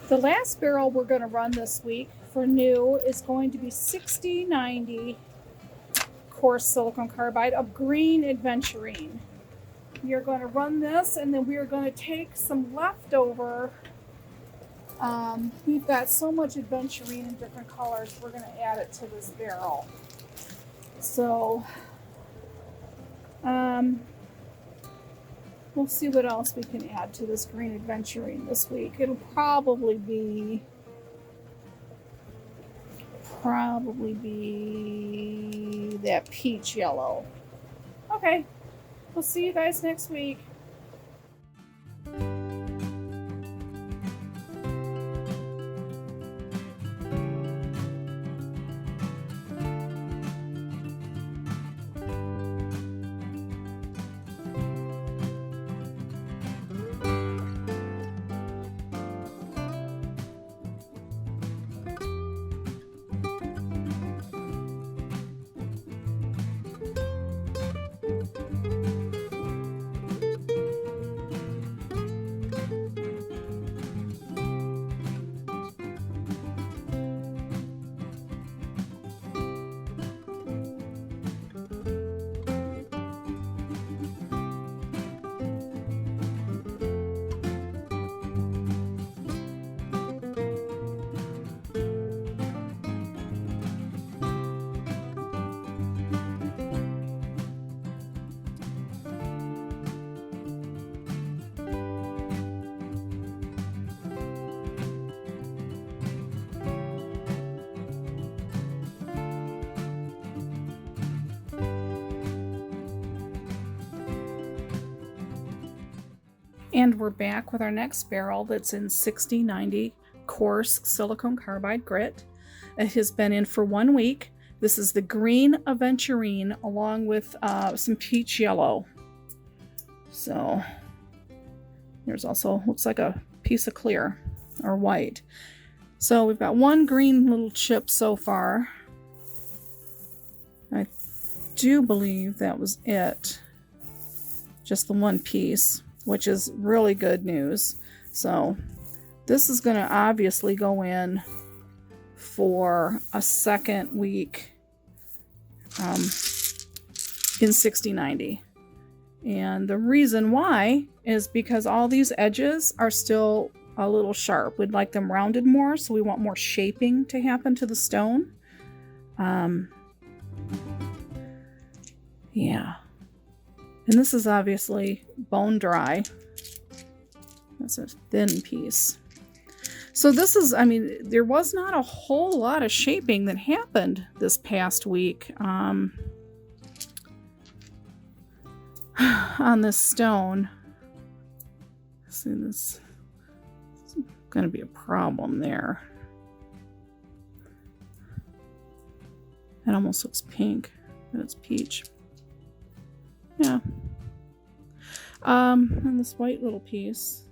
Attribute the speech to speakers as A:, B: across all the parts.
A: The last barrel we're going to run this week for new is going to be 6090 coarse silicone carbide of green Aventurine. You're going to run this, and then we are going to take some leftover. We've got so much Aventurine in different colors, we're going to add it to this barrel. So, we'll see what else we can add to this green Aventurine this week. It'll probably be that peach yellow. Okay, we'll see you guys next week. And we're back with our next barrel that's in 6090 coarse silicone carbide grit. It has been in for 1 week. This is the green Aventurine along with some peach yellow. So there's also, looks like a piece of clear or white. So we've got one green little chip so far. I do believe that was it. Just the one piece, which is really good news. So this is going to obviously go in for a second week in 6090. And the reason why is because all these edges are still a little sharp. We'd like them rounded more, so we want more shaping to happen to the stone. Yeah. And this is obviously bone dry. That's a thin piece. So this is, I mean, there was not a whole lot of shaping that happened this past week on this stone. See, this is going to be a problem there. It almost looks pink, but it's peach. Yeah. And this white little piece.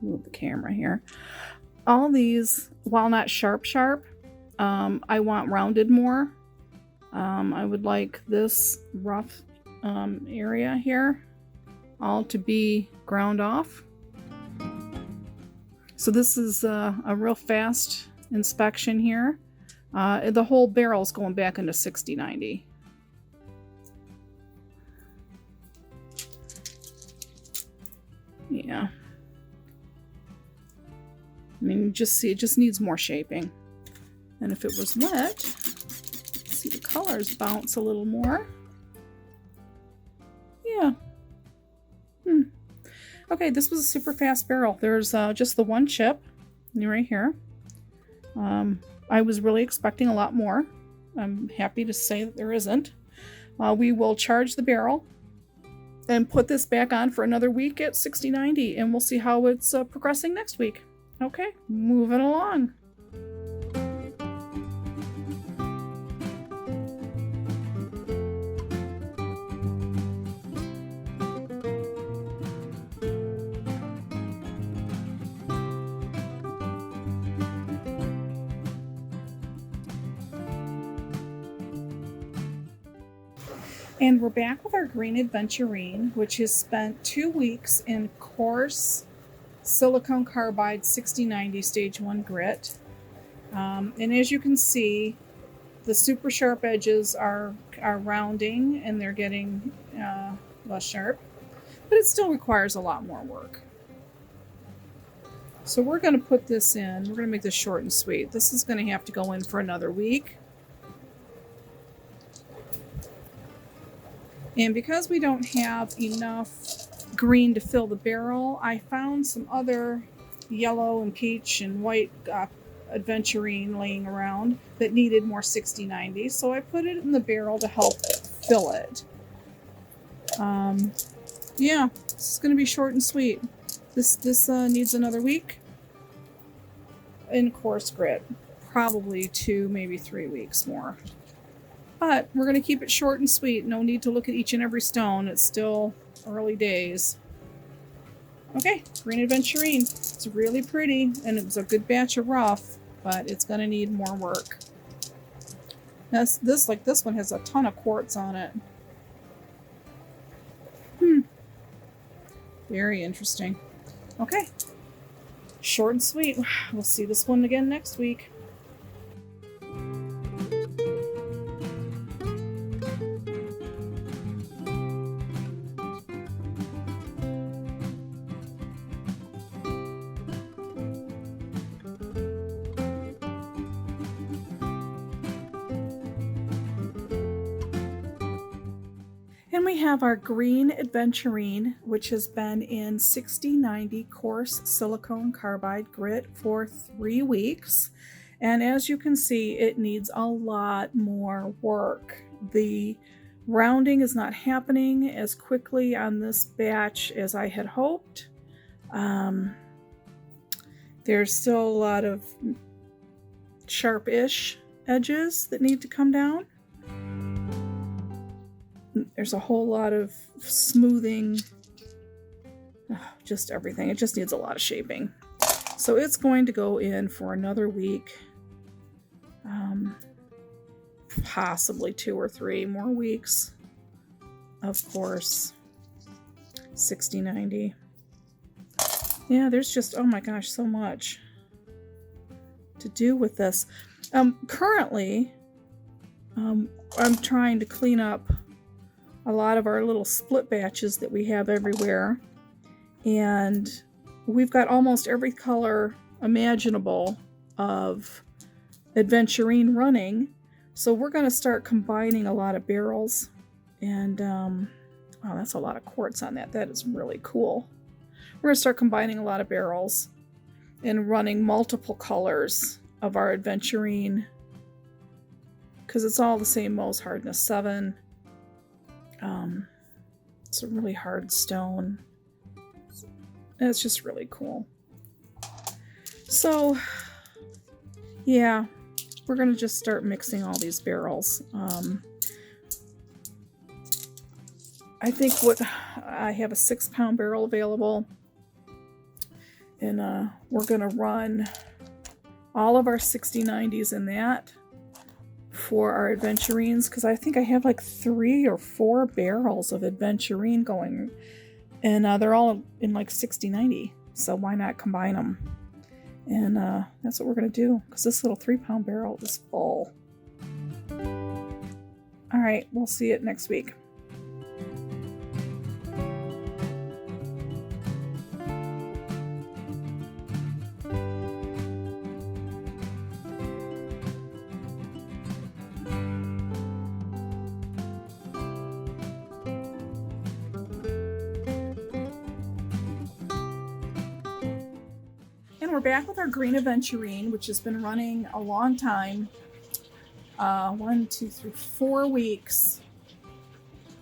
A: Move the camera here. All these, while not sharp, I want rounded more. I would like this rough area here all to be ground off. So this is a real fast inspection here. The whole barrel is going back into 6090. Yeah. I mean, you just see it just needs more shaping. And if it was wet, see the colors bounce a little more. Yeah. Okay, this was a super fast barrel. There's just the one chip right here. I was really expecting a lot more. I'm happy to say that there isn't. We will charge the barrel and put this back on for another week at 6090, and we'll see how it's progressing next week. Okay, moving along. And we're back with our green Aventurine, which has spent 2 weeks in coarse silicone carbide 6090 stage 1 grit. And as you can see, the super sharp edges are rounding and they're getting less sharp, but it still requires a lot more work. So we're going to put this in. We're going to make this short and sweet. This is going to have to go in for another week. And because we don't have enough green to fill the barrel, I found some other yellow and peach and white Aventurine laying around that needed more 6090. So I put it in the barrel to help fill it. Yeah, this is going to be short and sweet. This needs another week in coarse grit. Probably 2, maybe 3 weeks more. But we're going to keep it short and sweet. No need to look at each and every stone. It's still early days. Okay, green Aventurine. It's really pretty, and it was a good batch of rough, but it's going to need more work. This one has a ton of quartz on it. Very interesting. Okay, short and sweet. We'll see this one again next week. And we have our green Aventurine, which has been in 6090 coarse silicone carbide grit for 3 weeks. And as you can see, it needs a lot more work. The rounding is not happening as quickly on this batch as I had hoped. There's still a lot of sharp-ish edges that need to come down. There's a whole lot of smoothing, just everything. It just needs a lot of shaping. So it's going to go in for another week, possibly 2 or 3 more weeks. Of course, 6090. Yeah, there's just, oh my gosh, so much to do with this. Currently, I'm trying to clean up a lot of our little split batches that we have everywhere, and we've got almost every color imaginable of Aventurine running, so we're going to start combining a lot of barrels. And wow, that's a lot of quartz on that. That is really cool. We're going to start combining a lot of barrels and running multiple colors of our Aventurine, because it's all the same Mohs hardness 7. It's a really hard stone. And it's just really cool. So, yeah, we're going to just start mixing all these barrels. I think I have a 6-pound barrel available. And we're going to run all of our 6090s in that for our Aventurines, because I think I have like 3 or 4 barrels of Aventurine going, and they're all in like 6090, so why not combine them? And that's what we're going to do, because this little 3-pound barrel is full. All right, we'll see it next week. We're back with our green Aventurine, which has been running a long time. 1, 2, 3, 4 weeks.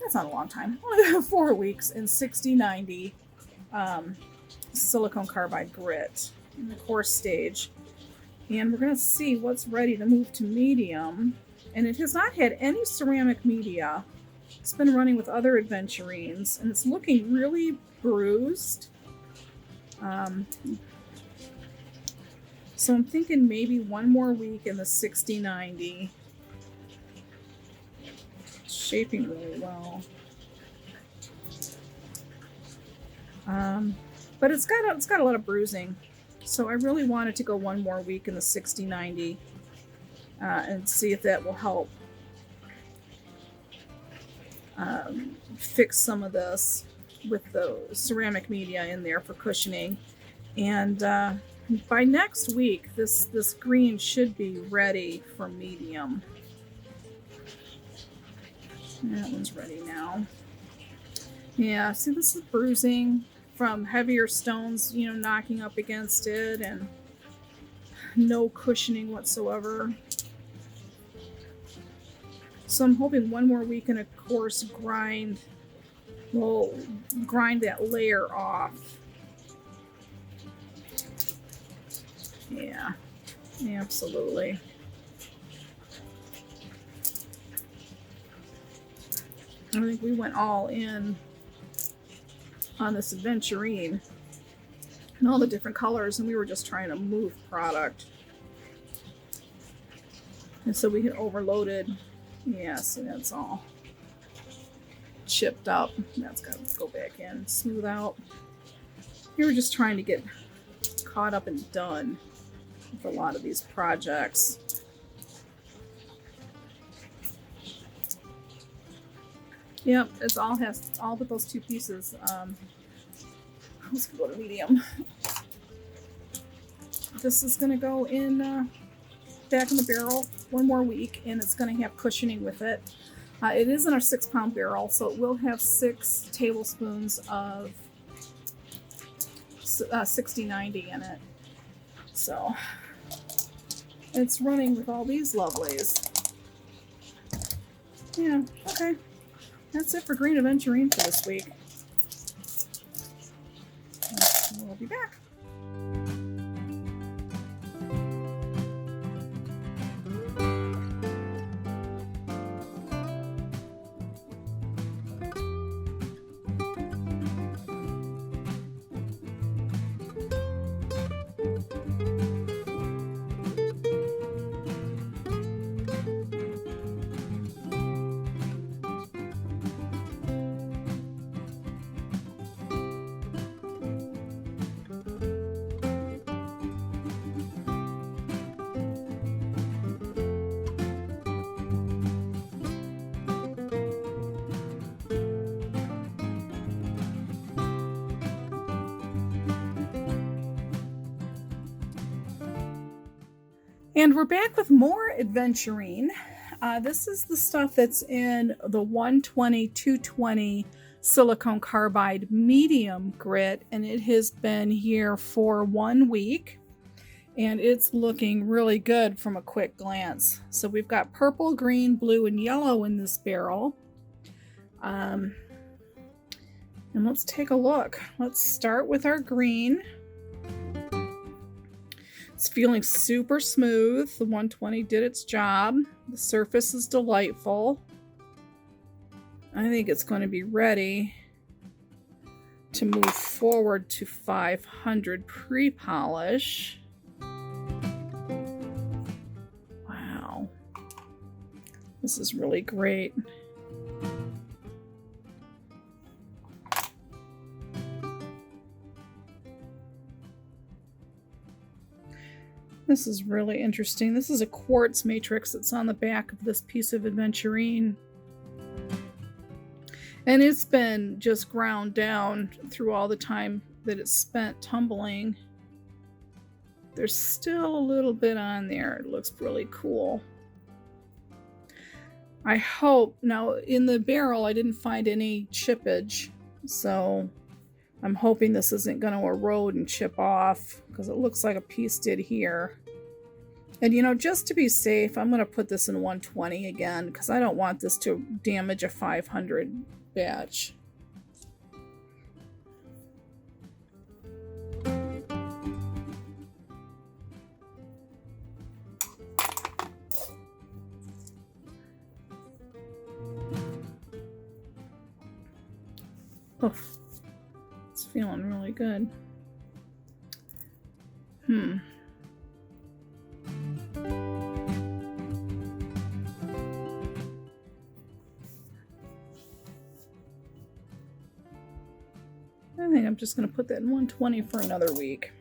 A: That's not a long time. 4 weeks in 6090 silicone carbide grit in the coarse stage. And we're going to see what's ready to move to medium. And it has not had any ceramic media. It's been running with other Aventurines, and it's looking really bruised. So I'm thinking maybe 1 more week in the 6090. shaping really well. But it's got a lot of bruising, so I really wanted to go one more week in the 60-90 and see if that will help fix some of this with the ceramic media in there for cushioning. And by next week, this green should be ready for medium. That one's ready now. Yeah, see, this is bruising from heavier stones, you know, knocking up against it, and no cushioning whatsoever. So I'm hoping one more week in a coarse grind will grind that layer off. Yeah, absolutely. I think we went all in on this Aventurine and all the different colors, and we were just trying to move product. And so we had overloaded. Yeah, see, that's all chipped up. That's got to go back in, smooth out. We were just trying to get caught up and done with a lot of these projects. Yep, it's all but those two pieces. Let's go to medium. This is going to go in back in the barrel one more week, and it's going to have cushioning with it. It is in our 6-pound barrel, so it will have 6 tablespoons of 60-90 in it. So it's running with all these lovelies. Yeah, okay. That's it for Green Aventurine for this week. We'll be back. And we're back with more Aventurine. This is the stuff that's in the 120-220 silicone carbide medium grit, and it has been here for 1 week, and it's looking really good from a quick glance. So we've got purple, green, blue, and yellow in this barrel. And let's take a look. Let's start with our green. It's feeling super smooth. The 120 did its job. The surface is delightful. I think it's going to be ready to move forward to 500 pre-polish. Wow. This is really great. This is really interesting. This is a quartz matrix that's on the back of this piece of Aventurine. And it's been just ground down through all the time that it's spent tumbling. There's still a little bit on there. It looks really cool. I hope, now in the barrel I didn't find any chippage, so I'm hoping this isn't going to erode and chip off, because it looks like a piece did here. And you know, just to be safe, I'm going to put this in 120 again, because I don't want this to damage a 500 batch. Oof. It's feeling really good. think I'm just going to put that in 120 for another week.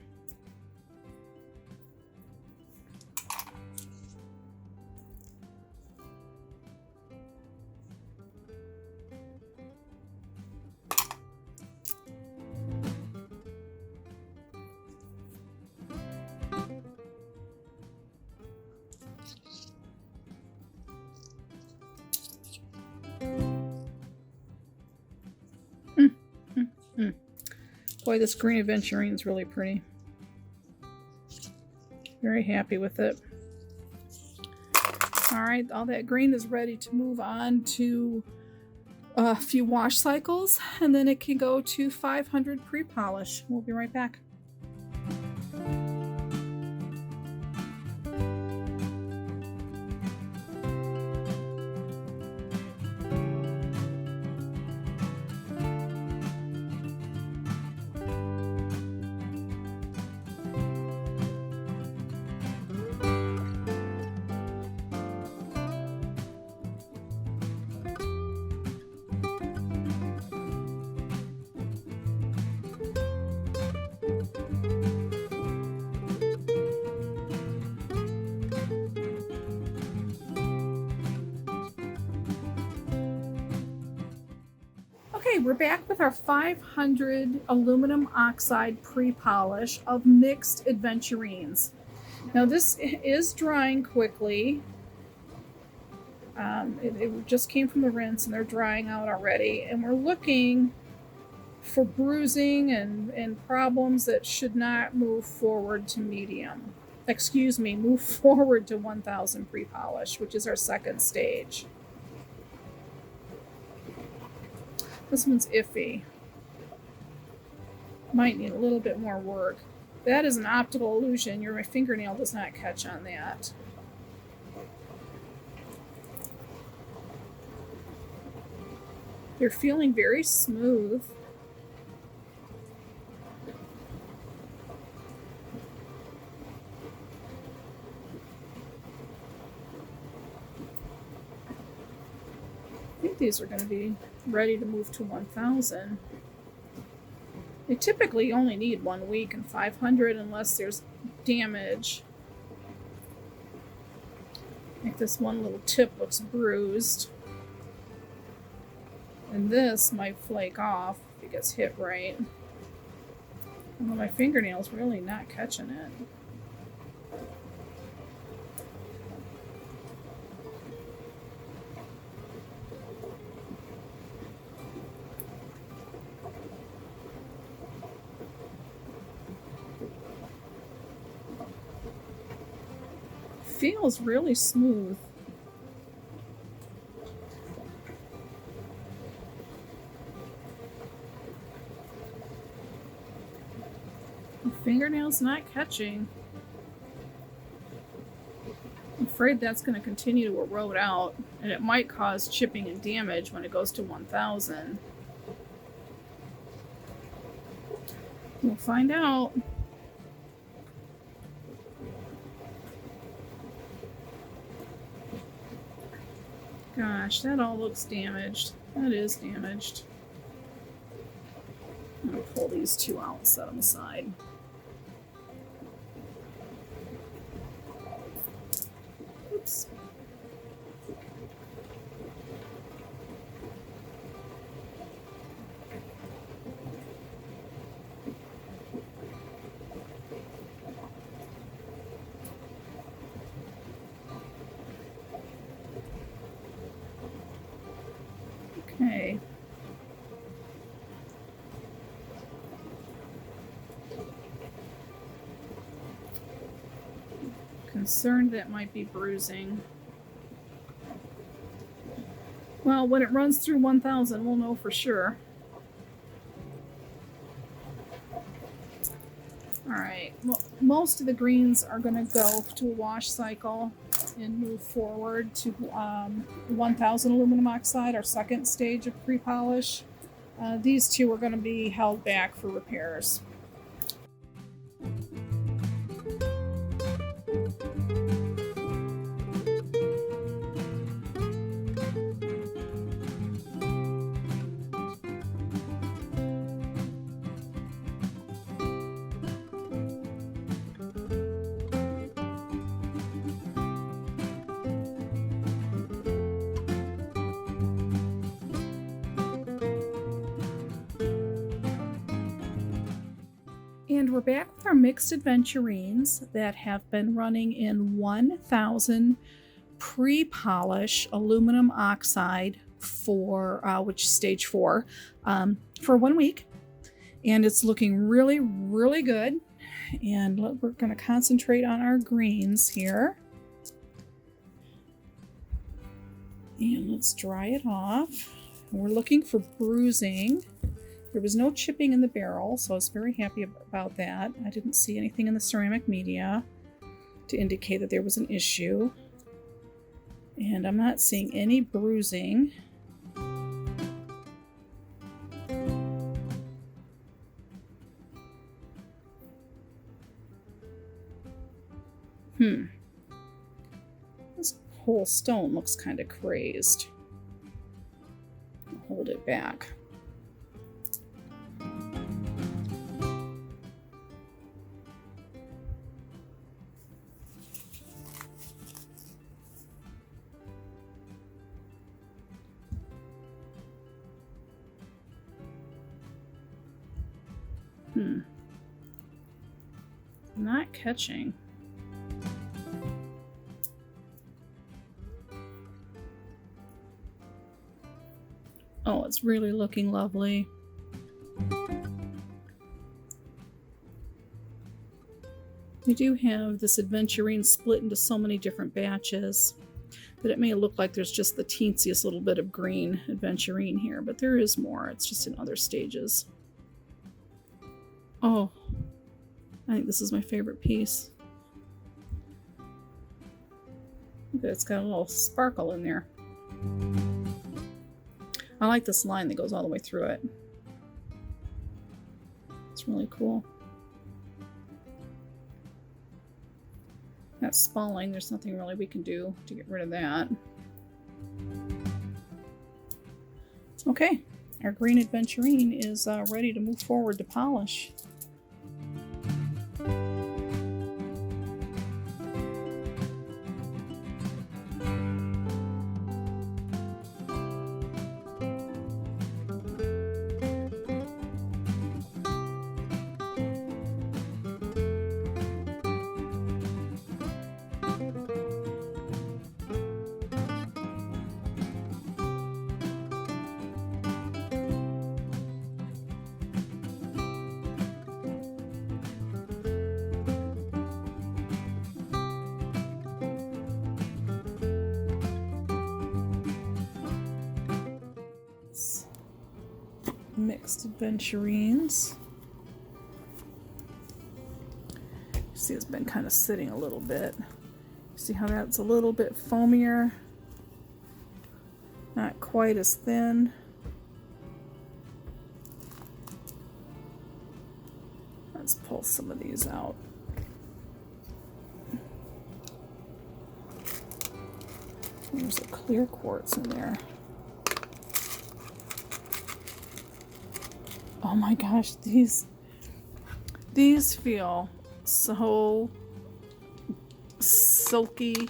A: Boy, this green Aventurine is really pretty. Very happy with it. All right, all that green is ready to move on to a few wash cycles, and then it can go to 500 pre-polish. We'll be right back. Okay, we're back with our 500 aluminum oxide pre-polish of mixed Aventurines. Now this is drying quickly. It just came from the rinse and they're drying out already. And we're looking for bruising and problems that should not move forward to medium. Excuse me, move forward to 1000 pre-polish, which is our second stage. This one's iffy. Might need a little bit more work. That is an optical illusion. Your fingernail does not catch on that. They're feeling very smooth. I think these are going to be ready to move to 1000. They typically only need 1 week and 500 unless there's damage. Like this one little tip looks bruised. And this might flake off if it gets hit right. Although my fingernail's really not catching it. Feels really smooth. The fingernail's not catching. I'm afraid that's going to continue to erode out, and it might cause chipping and damage when it goes to 1000. We'll find out. Gosh, that all looks damaged. That is damaged. I'm going to pull these two out and set them aside. Oops. Okay. Concerned that might be bruising. Well, when it runs through 1000, we'll know for sure. Alright, well, most of the greens are going to go to a wash cycle and move forward to 1000 aluminum oxide, our second stage of pre-polish. These two are going to be held back for repairs. And we're back with our mixed Aventurines that have been running in 1000 pre-polish aluminum oxide for which stage 4 for 1 week, and it's looking really, really good. And we're going to concentrate on our greens here, and let's dry it off. We're looking for bruising. There was no chipping in the barrel, so I was very happy about that. I didn't see anything in the ceramic media to indicate that there was an issue. And I'm not seeing any bruising. This whole stone looks kind of crazed. I'll hold it back. Not catching. Oh, it's really looking lovely. We do have this Aventurine split into so many different batches that it may look like there's just the teensiest little bit of green Aventurine here, but there is more. It's just in other stages. Oh, I think this is my favorite piece. Look, it's got a little sparkle in there. I like this line that goes all the way through it. It's really cool. That spalling, there's nothing really we can do to get rid of that. Okay, our green Aventurine is ready to move forward to polish. Mixed Aventurines. See, it's been kind of sitting a little bit. See how that's a little bit foamier, not quite as thin. Let's pull some of these out. There's a clear quartz in there. Oh my gosh, these feel so silky.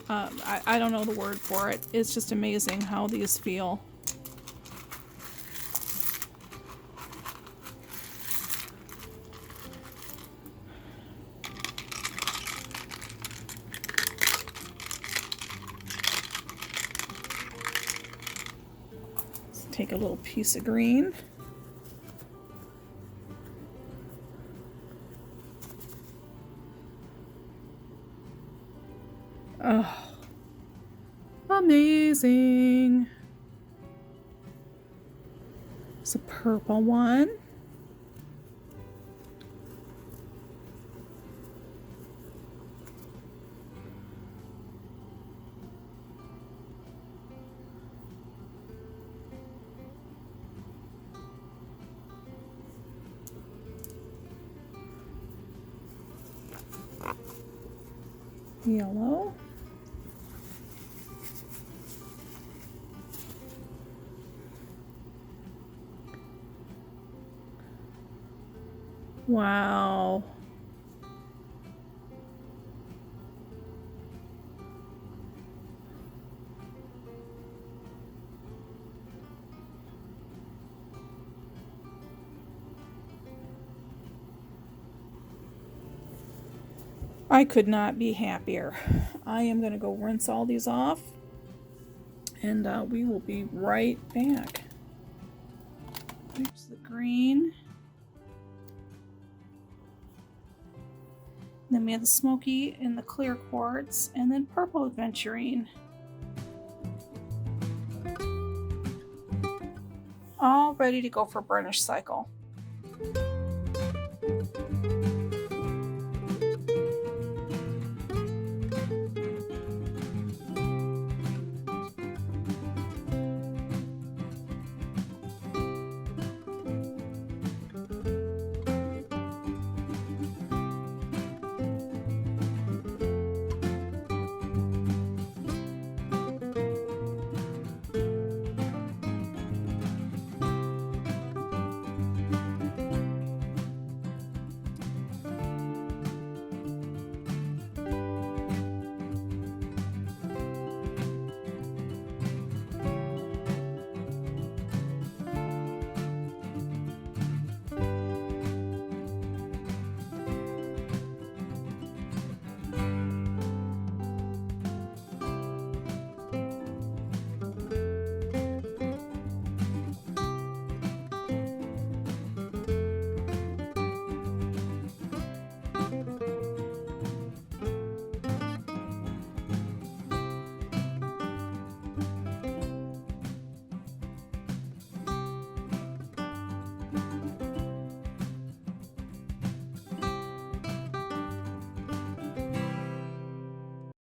A: I don't know the word for it. It's just amazing how these feel. Take a little piece of green. Oh, amazing. It's a purple one. Yellow. Wow. I could not be happier. I am going to go rinse all these off, and we will be right back. Here's the green. Then we have the smoky and the clear quartz, and then purple aventurine. All ready to go for burnish cycle.